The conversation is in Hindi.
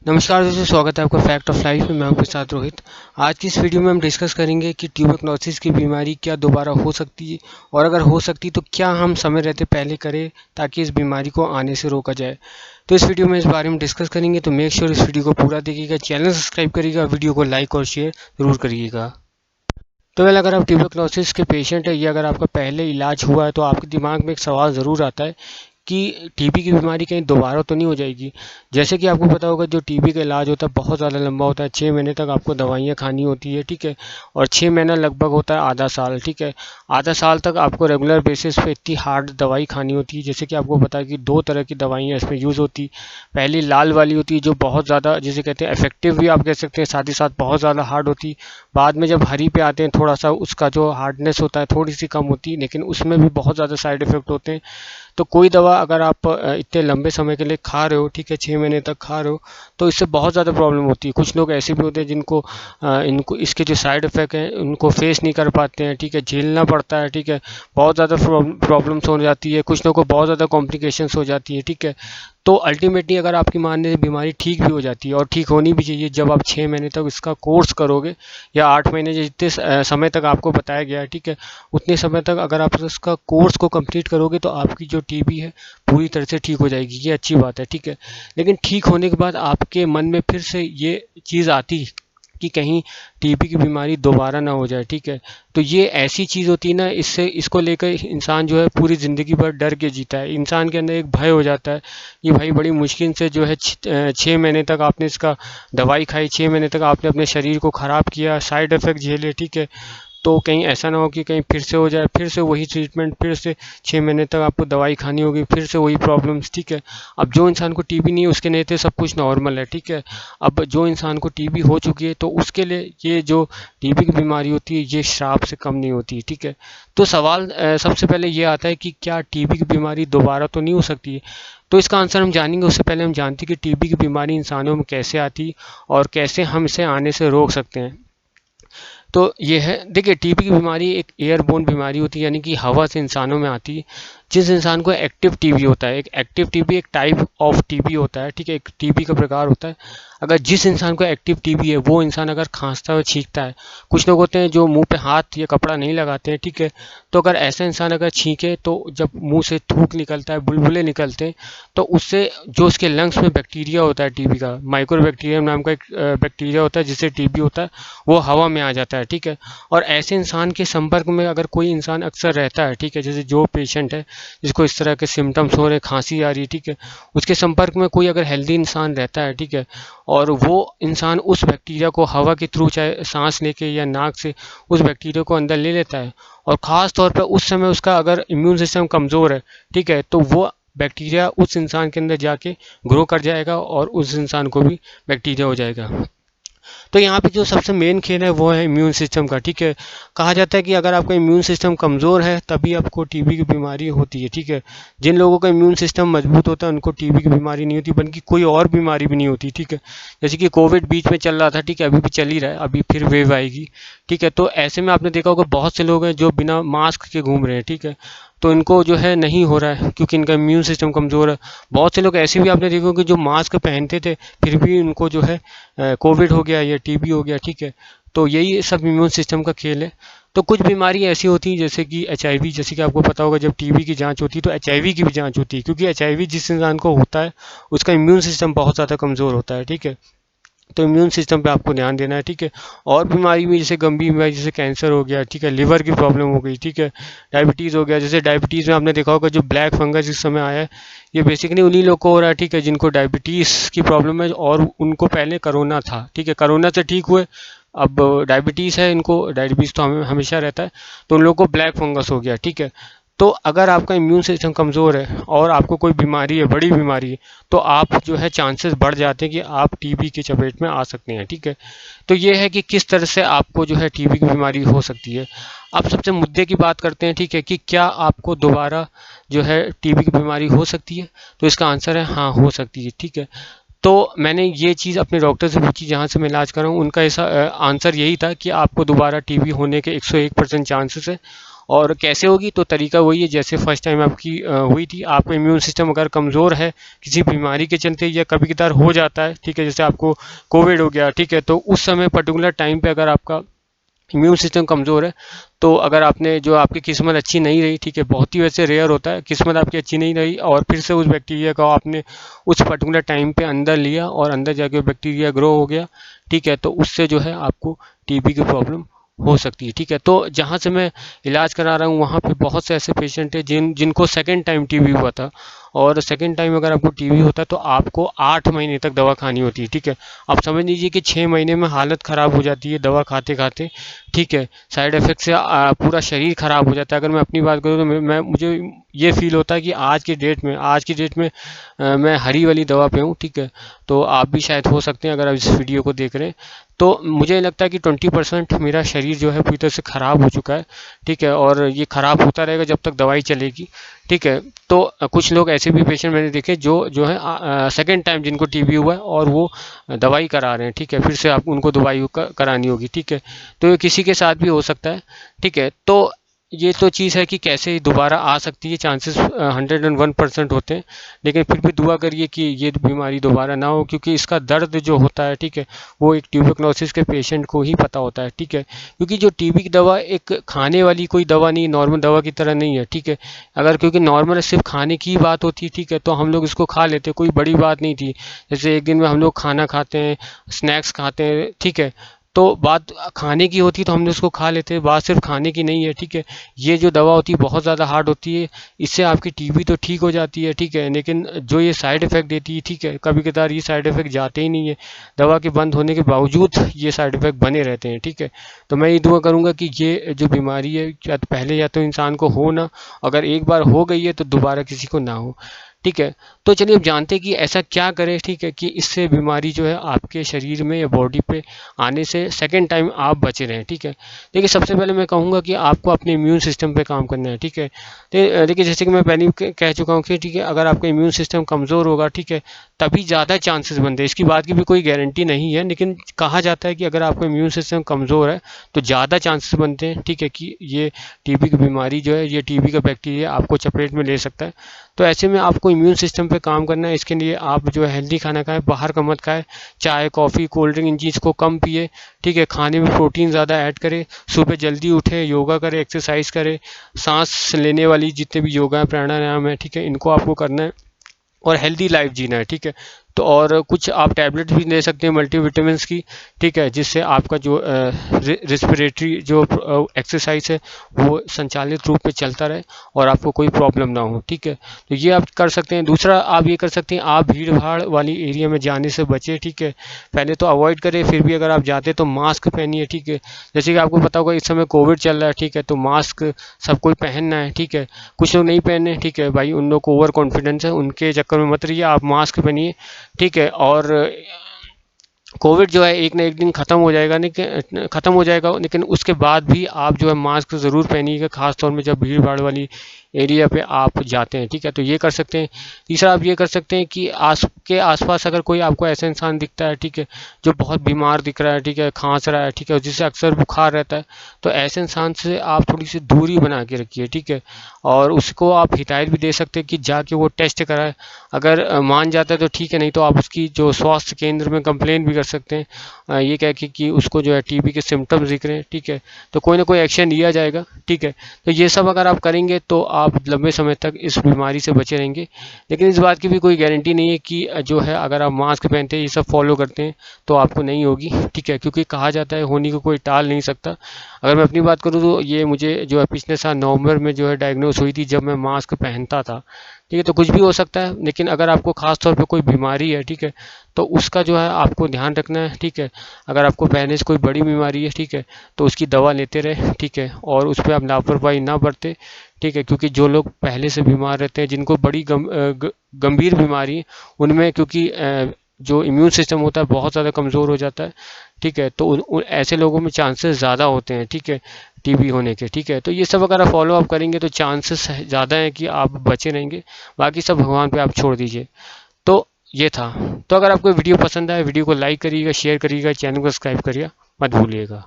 नमस्कार दोस्तों, स्वागत है आपका फैक्ट ऑफ लाइफ में। मैं आपके साथ रोहित। आज की इस वीडियो में हम डिस्कस करेंगे कि ट्यूबरक्लोसिस की बीमारी क्या दोबारा हो सकती है, और अगर हो सकती तो क्या हम समय रहते पहले करें ताकि इस बीमारी को आने से रोका जाए। तो इस वीडियो में इस बारे में डिस्कस करेंगे, तो मेक श्योर इस वीडियो को पूरा देखिएगा, चैनल सब्सक्राइब करिएगा, वीडियो को लाइक और शेयर ज़रूर करिएगा। तो अगर आप ट्यूबरक्लोसिस के पेशेंट है या अगर आपका पहले इलाज हुआ है तो आपके दिमाग में एक सवाल ज़रूर आता है कि टीबी की बीमारी कहीं दोबारा तो नहीं हो जाएगी। जैसे कि आपको पता होगा, जो टीबी का इलाज होता है बहुत ज़्यादा लंबा होता है। 6 महीने तक आपको दवाइयाँ खानी होती है, ठीक है। और 6 महीना लगभग होता है आधा साल, ठीक है। आधा साल तक आपको रेगुलर बेसिस पे इतनी हार्ड दवाई खानी होती है। जैसे कि आपको पता है कि 2 तरह की दवाइयाँ इसमें यूज़ होती। पहली लाल वाली होती है जो बहुत ज़्यादा, जिसे कहते हैं इफेक्टिव भी आप कह सकते हैं, साथ ही साथ बहुत ज़्यादा हार्ड होती। बाद में जब हरी पे आते हैं थोड़ा सा उसका जो हार्डनेस होता है थोड़ी सी कम होती है, लेकिन उसमें भी बहुत ज़्यादा साइड इफ़ेक्ट होते हैं। तो कोई दवा अगर आप इतने लंबे समय के लिए खा रहे हो, ठीक है, 6 महीने तक खा रहे हो, तो इससे बहुत ज़्यादा प्रॉब्लम होती है। कुछ लोग ऐसे भी होते हैं जिनको इनको इसके जो साइड इफ़ेक्ट हैं उनको फेस नहीं कर पाते हैं, ठीक है, झेलना पड़ता है, ठीक है। बहुत ज़्यादा प्रॉब्लम्स हो जाती है, कुछ लोगों को बहुत ज़्यादा कॉम्प्लिकेशंस हो जाती है, ठीक है। तो अल्टीमेटली अगर आपकी मानने से बीमारी ठीक भी हो जाती है, और ठीक होनी भी चाहिए, जब आप 6 महीने तक इसका कोर्स करोगे या 8 महीने जितने समय तक आपको बताया गया है, ठीक है, उतने समय तक अगर आप इसका कोर्स को कंप्लीट करोगे तो आपकी जो टीबी है पूरी तरह से ठीक हो जाएगी। ये अच्छी बात है, ठीक है। लेकिन ठीक होने के बाद आपके मन में फिर से ये चीज़ आती कि कहीं टीबी की बीमारी दोबारा ना हो जाए, ठीक है। तो ये ऐसी चीज़ होती है ना, इससे इसको लेकर इंसान जो है पूरी ज़िंदगी भर डर के जीता है। इंसान के अंदर एक भय हो जाता है कि भाई बड़ी मुश्किल से जो है 6 महीने तक आपने इसका दवाई खाई, 6 महीने तक आपने अपने शरीर को ख़राब किया, साइड इफ़ेक्ट झेले, ठीक है। तो कहीं ऐसा ना हो कि कहीं फिर से हो जाए, फिर से वही ट्रीटमेंट, फिर से 6 महीने तक आपको दवाई खानी होगी, फिर से वही प्रॉब्लम्स, ठीक है। अब जो इंसान को टीबी नहीं है उसके नेते सब कुछ नॉर्मल है, ठीक है। अब जो इंसान को टीबी हो चुकी है तो उसके लिए ये जो टीबी की बीमारी होती है ये श्राप से कम नहीं होती, ठीक है। तो सवाल सबसे पहले ये आता है कि क्या टीबी की बीमारी दोबारा तो नहीं हो सकती है। तो इसका आंसर हम जानेंगे। उससे पहले हम जानते हैं कि टीबी की बीमारी इंसानों में कैसे आती और कैसे हम इसे आने से रोक सकते हैं। तो ये है, देखिए, टीबी की बीमारी एक एयरबोर्न बीमारी होती है, यानी कि हवा से इंसानों में आती है। जिस इंसान को एक्टिव टीबी होता है, एक एक्टिव टीबी एक टाइप ऑफ टीबी होता है, ठीक है, एक टीबी का प्रकार होता है। अगर जिस इंसान को एक्टिव टीबी है वो इंसान अगर खांसता है, छींकता है, कुछ लोग होते हैं जो मुंह पे हाथ या कपड़ा नहीं लगाते हैं, ठीक है। तो अगर ऐसा इंसान अगर छींके तो जब मुंह से थूक निकलता है, बुलबुले निकलते हैं, तो उससे जो उसके लंग्स में बैक्टीरिया होता है टीबी का, माइक्रो बैक्टीरियम नाम का एक बैक्टीरिया होता है जिससे टीबी होता है, वो हवा में आ जाता है, ठीक है। और ऐसे इंसान के संपर्क में अगर कोई इंसान अक्सर रहता है, ठीक है, जैसे जो पेशेंट है जिसको इस तरह के सिम्टम्स हो रहे हैं, खांसी आ रही है, ठीक है, उसके संपर्क में कोई अगर हेल्दी इंसान रहता है, ठीक है, और वो इंसान उस बैक्टीरिया को हवा के थ्रू चाहे सांस लेके या नाक से उस बैक्टीरिया को अंदर ले लेता है, और ख़ास तौर पर उस समय उसका अगर इम्यून सिस्टम कमज़ोर है, ठीक है, तो वो बैक्टीरिया उस इंसान के अंदर जाके ग्रो कर जाएगा और उस इंसान को भी बैक्टीरिया हो जाएगा। तो यहाँ पे जो सबसे मेन खेल है वो है इम्यून सिस्टम का, ठीक है। कहा जाता है कि अगर आपका इम्यून सिस्टम कमज़ोर है तभी आपको टीबी की बीमारी होती है, ठीक है। जिन लोगों का इम्यून सिस्टम मजबूत होता है उनको टीबी की बीमारी नहीं होती, बल्कि कोई और बीमारी भी नहीं होती, ठीक है। जैसे कि कोविड बीच में चल रहा था, ठीक है, अभी भी चल ही रहा है, अभी फिर वेव आएगी, ठीक है। तो ऐसे में आपने देखा होगा बहुत से लोग हैं जो बिना मास्क के घूम रहे हैं, ठीक है। तो इनको जो है नहीं हो रहा है क्योंकि इनका इम्यून सिस्टम कमज़ोर है। बहुत से लोग ऐसे भी आपने देखा होगा जो मास्क पहनते थे फिर भी उनको जो है कोविड हो गया या टीबी हो गया, ठीक है। तो यही सब इम्यून सिस्टम का खेल है। तो कुछ बीमारी ऐसी होती हैं जैसे कि एचआईवी, जैसे कि आपको पता होगा जब टीबी की जांच होती है तो एचआईवी की भी जांच होती है, क्योंकि एचआईवी जिस इंसान को होता है उसका इम्यून सिस्टम बहुत ज़्यादा कमज़ोर होता है, ठीक है। तो इम्यून सिस्टम पे आपको ध्यान देना है, ठीक है। और बीमारी में जैसे गंभीर बीमारी जैसे कैंसर हो गया, ठीक है, लिवर की प्रॉब्लम हो गई, ठीक है, डायबिटीज़ हो गया। जैसे डायबिटीज़ में आपने देखा होगा जो ब्लैक फंगस इस समय आया है, ये बेसिकली उन्हीं लोग को हो रहा है, ठीक है, जिनको डायबिटीज़ की प्रॉब्लम है और उनको पहले करोना था, ठीक है, करोना से ठीक हुए, अब डायबिटीज़ है इनको, डायबिटीज़ तो हमें हमेशा रहता है, तो उन लोगों को ब्लैक फंगस हो गया, ठीक है। तो अगर आपका इम्यून सिस्टम कमज़ोर है और आपको कोई बीमारी है, बड़ी बीमारी है, तो आप जो है चांसेस बढ़ जाते हैं कि आप टीबी की चपेट में आ सकते हैं, ठीक है। तो ये है कि किस तरह से आपको जो है टीबी की बीमारी हो सकती है। अब सबसे मुद्दे की बात करते हैं, ठीक है, कि क्या आपको दोबारा जो है टीबी की बीमारी हो सकती है। तो इसका आंसर है हाँ, हो सकती है, ठीक है। तो मैंने ये चीज़ अपने डॉक्टर से पूछी जहाँ से मैं इलाज कर रहा हूँ, उनका ऐसा आंसर यही था कि आपको दोबारा टीबी होने के 101% चांसेस है। और कैसे होगी, तो तरीका वही है जैसे फर्स्ट टाइम आपकी हुई थी। आपका इम्यून सिस्टम अगर कमज़ोर है किसी बीमारी के चलते, या कभी कभार हो जाता है, ठीक है, जैसे आपको कोविड हो गया, ठीक है, तो उस समय पर्टिकुलर टाइम पे अगर आपका इम्यून सिस्टम कमज़ोर है, तो अगर आपने जो आपकी किस्मत अच्छी नहीं रही, ठीक है, बहुत ही वैसे रेयर होता है, किस्मत आपकी अच्छी नहीं रही और फिर से उस बैक्टीरिया को आपने उस पर्टिकुलर टाइम पे अंदर लिया और अंदर जाके वो बैक्टीरिया ग्रो हो गया, ठीक है, तो उससे जो है आपको टीबी की प्रॉब्लम हो सकती है। ठीक है, तो जहाँ से मैं इलाज करा रहा हूँ वहाँ पे बहुत से ऐसे पेशेंट हैं जिनको सेकेंड टाइम टीबी हुआ था, और सेकेंड टाइम अगर आपको टीबी होता है तो आपको 8 महीने तक दवा खानी होती है। ठीक है, आप समझ लीजिए कि 6 महीने में हालत ख़राब हो जाती है दवा खाते खाते। ठीक है, साइड इफ़ेक्ट से पूरा शरीर ख़राब हो जाता है। अगर मैं अपनी बात करूँ तो मुझे ये फील होता है कि आज की डेट में मैं हरी वाली दवा पे हूँ। ठीक है, तो आप भी शायद हो सकते हैं अगर आप इस वीडियो को देख रहे हैं, तो मुझे लगता है कि 20% मेरा शरीर जो है पूरी तरह से ख़राब हो चुका है। ठीक है, और ये ख़राब होता रहेगा जब तक दवाई चलेगी। ठीक है, तो कुछ लोग ऐसे भी पेशेंट मैंने देखे जो है सेकेंड टाइम जिनको टीबी हुआ है और वो दवाई करा रहे हैं। ठीक है, फिर से आप उनको दवाई करानी होगी। ठीक है, तो ये किसी के साथ भी हो सकता है। ठीक है, तो ये तो चीज़ है कि कैसे दोबारा आ सकती है, चांसेस 101% होते हैं, लेकिन फिर भी दुआ करिए कि ये बीमारी दोबारा ना हो, क्योंकि इसका दर्द जो होता है, ठीक है, वो एक ट्यूबरक्लोसिस के पेशेंट को ही पता होता है। ठीक है, क्योंकि जो टीबी की दवा एक खाने वाली कोई दवा नहीं, नॉर्मल दवा की तरह नहीं है। ठीक है, अगर क्योंकि नॉर्मल सिर्फ खाने की बात होती है, ठीक है, तो हम लोग इसको खा लेते, कोई बड़ी बात नहीं थी। जैसे एक दिन में हम लोग खाना खाते हैं, स्नैक्स खाते हैं, ठीक है, तो बात खाने की होती है तो हम लोग उसको खा लेते हैं, बात सिर्फ खाने की नहीं है। ठीक है, ये जो दवा होती है बहुत ज़्यादा हार्ड होती है, इससे आपकी टीबी तो ठीक हो जाती है। ठीक है, लेकिन जो ये साइड इफ़ेक्ट देती है, ठीक है, कभी कभार ये साइड इफ़ेक्ट जाते ही नहीं है, दवा के बंद होने के बावजूद ये साइड इफ़ेक्ट बने रहते हैं। ठीक है, तो मैं ये दुआ करूँगा कि ये जो बीमारी है या तो पहले या तो इंसान को हो ना, अगर एक बार हो गई है तो दोबारा किसी को ना हो। ठीक है, तो चलिए अब जानते हैं कि ऐसा क्या करें, ठीक है, कि इससे बीमारी जो है आपके शरीर में या बॉडी पे आने से सेकेंड टाइम आप बचे रहें। ठीक है, देखिए सबसे पहले मैं कहूँगा कि आपको अपने इम्यून सिस्टम पे काम करना है। ठीक है, तो देखिए जैसे कि मैं पहले भी कह चुका हूँ कि ठीक है, अगर आपका इम्यून सिस्टम कमज़ोर होगा, ठीक है, तभी ज़्यादा चांसेस बनते हैं। इसकी बात की भी कोई गारंटी नहीं है, लेकिन कहा जाता है कि अगर आपका इम्यून सिस्टम कमज़ोर है तो ज़्यादा चांसेस बनते हैं, ठीक है, कि ये टीबी की बीमारी जो है, ये टीबी का बैक्टीरिया आपको चपेट में ले सकता है। तो ऐसे में आपको इम्यून सिस्टम पे काम करना है। इसके लिए आप जो है हेल्दी खाना खाएं, बाहर का मत खाएं, चाय कॉफ़ी कोल्ड ड्रिंक इन चीज़ को कम पिए। ठीक है, खाने में प्रोटीन ज़्यादा ऐड करें, सुबह जल्दी उठे, योगा करें, एक्सरसाइज करें, सांस लेने वाली जितने भी योगा है प्राणायाम है, ठीक है, इनको आपको करना है और हेल्दी लाइफ जीना है। ठीक है, तो और कुछ आप टैबलेट भी ले सकते हैं मल्टीविटामिन्स की। ठीक है, जिससे आपका जो रिस्पिरेटरी जो एक्सरसाइज है वो संचालित रूप में चलता रहे और आपको कोई प्रॉब्लम ना हो। ठीक है, तो ये आप कर सकते हैं। दूसरा आप ये कर सकते हैं, आप भीड़ भाड़ वाली एरिया में जाने से बचें। ठीक है, पहले तो अवॉइड करें, फिर भी अगर आप जाते तो मास्क पहनिए। ठीक है, जैसे कि आपको पता होगा इस समय कोविड चल रहा है, ठीक है, तो मास्क सबको पहनना है। ठीक है, कुछ लोग नहीं पहने, ठीक है भाई, उन लोग को ओवर कॉन्फिडेंस है, उनके चक्कर में मत रहिए, आप मास्क पहनिए। ठीक है, और कोविड जो है एक ना एक दिन ख़त्म हो जाएगा, लेकिन ख़त्म हो जाएगा, लेकिन उसके बाद भी आप जो है मास्क ज़रूर पहनिएगा, खास तौर में जब भीड़ भाड़ वाली एरिया पे आप जाते हैं। ठीक है, तो ये कर सकते हैं। तीसरा आप ये कर सकते हैं कि आसपास अगर कोई आपको ऐसा इंसान दिखता है, ठीक है, जो बहुत बीमार दिख रहा है, ठीक है, खांस रहा है, ठीक है, जिससे अक्सर बुखार रहता है, तो ऐसे इंसान से आप थोड़ी सी दूरी बना के रखिए। ठीक है, और उसको आप हिदायत भी दे सकते हैं कि जाके वो टेस्ट कराए। अगर मान जाता है तो ठीक है, नहीं तो आप उसकी जो स्वास्थ्य केंद्र में कंप्लेन भी कर सकते हैं, ये कह के कि उसको जो है टीबी के सिम्टम्स दिख रहे हैं। ठीक है, तो कोई ना कोई एक्शन लिया जाएगा। ठीक है, तो ये सब अगर आप करेंगे तो आप लंबे समय तक इस बीमारी से बचे रहेंगे। लेकिन इस बात की भी कोई गारंटी नहीं है कि जो है अगर आप मास्क पहनते हैं, ये सब फॉलो करते हैं, तो आपको नहीं होगी। ठीक है, क्योंकि कहा जाता है होने को कोई टाल नहीं सकता। अगर मैं अपनी बात करूँ तो ये मुझे जो है पिछले साल नवंबर में जो है डायग्नोस हुई थी, जब मैं मास्क पहनता था। ठीक है, तो कुछ भी हो सकता है, लेकिन अगर आपको खास तौर पे कोई बीमारी है, ठीक है, तो उसका जो है आपको ध्यान रखना है। ठीक है, अगर आपको पहले से कोई बड़ी बीमारी है, ठीक है, तो उसकी दवा लेते रहे। ठीक है, और उस पर आप लापरवाही ना बरते। ठीक है, क्योंकि जो लोग पहले से बीमार रहते हैं, जिनको बड़ी गंभीर बीमारी है, उनमें क्योंकि जो इम्यून सिस्टम होता है बहुत ज़्यादा कमज़ोर हो जाता है। ठीक है, तो ऐसे लोगों में चांसेस ज़्यादा होते हैं, ठीक है, टीबी होने के। ठीक है, तो ये सब अगर आप फॉलो अप करेंगे तो चांसेस ज़्यादा हैं कि आप बचे रहेंगे। बाकी सब भगवान पे आप छोड़ दीजिए। तो ये था। तो अगर आपको वीडियो पसंद आए, वीडियो को लाइक करिएगा, शेयर करिएगा, चैनल को सब्सक्राइब करिएगा मत भूलिएगा।